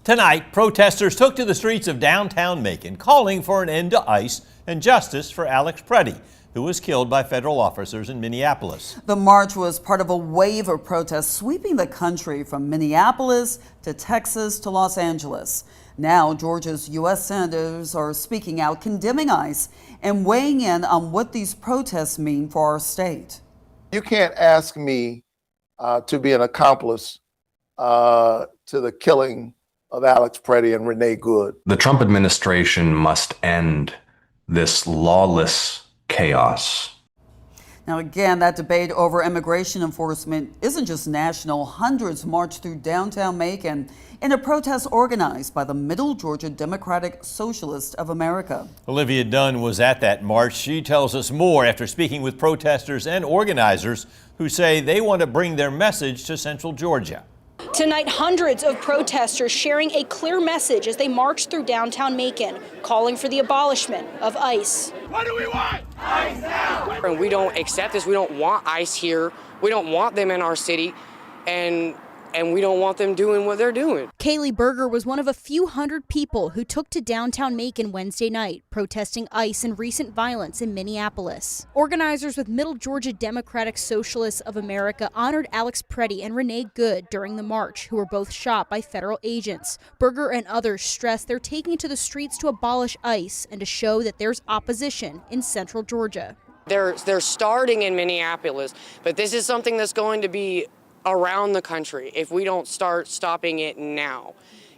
Tonight, protesters took to the streets of downtown Macon, calling for an end to ICE and justice for Alex Preddy, who was killed by federal officers in Minneapolis. The march was part of a wave of protests sweeping the country from Minneapolis to Texas to Los Angeles. Now, Georgia's U.S. senators are speaking out, condemning ICE and weighing in on what these protests mean for our state. You can't ask me to be an accomplice to the killing of Alex Preddy and Renee Good. The Trump administration must end this lawless chaos. Now, again, that debate over immigration enforcement isn't just national. Hundreds marched through downtown Macon in a protest organized by the Middle Georgia Democratic Socialist of America. Olivia Dunn was at that march. She tells us more after speaking with protesters and organizers who say they want to bring their message to Central Georgia. Tonight, hundreds of protesters sharing a clear message as they marched through downtown Macon, calling for the abolishment of ICE. What do we want? ICE now! And we don't accept this. We don't want ICE here. We don't want them in our city. And we don't want them doing what they're doing. Kaylee Berger was one of a few hundred people who took to downtown Macon Wednesday night, protesting ICE and recent violence in Minneapolis. Organizers with Middle Georgia Democratic Socialists of America honored Alex Preddy and Renee Good during the march, who were both shot by federal agents. Berger and others stressed they're taking to the streets to abolish ICE and to show that there's opposition in Central Georgia. They're starting in Minneapolis, but this is something that's going to be around the country if we don't start stopping it now.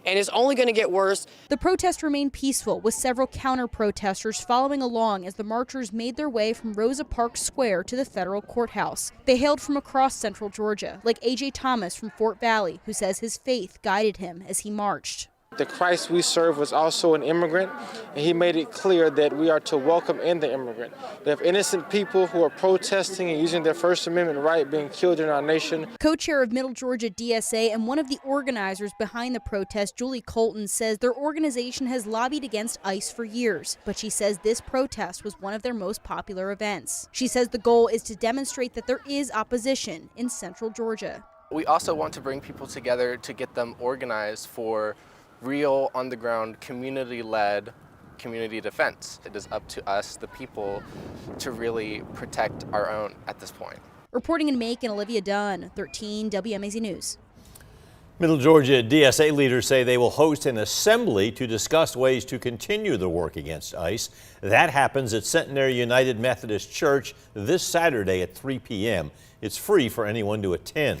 And it's only going to get worse. The protest remained peaceful, with several counter-protesters following along as the marchers made their way from Rosa Parks Square to the federal courthouse. They hailed from across Central Georgia, like A.J. Thomas from Fort Valley, who says his faith guided him as he marched. The Christ we serve was also an immigrant, and he made it clear that we are to welcome in the immigrant. We have innocent people who are protesting and using their First Amendment right being killed in our nation. Co-chair of Middle Georgia DSA and one of the organizers behind the protest, Julie Colton, says their organization has lobbied against ICE for years, but she says this protest was one of their most popular events. She says the goal is to demonstrate that there is opposition in Central Georgia. We also want to bring people together to get them organized for real, on-the-ground, community-led community defense. It is up to us, the people, to really protect our own at this point. Reporting in Macon, Olivia Dunn, 13 WMAZ News. Middle Georgia DSA leaders say they will host an assembly to discuss ways to continue the work against ICE. That happens at Centenary United Methodist Church this Saturday at 3 p.m. It's free for anyone to attend.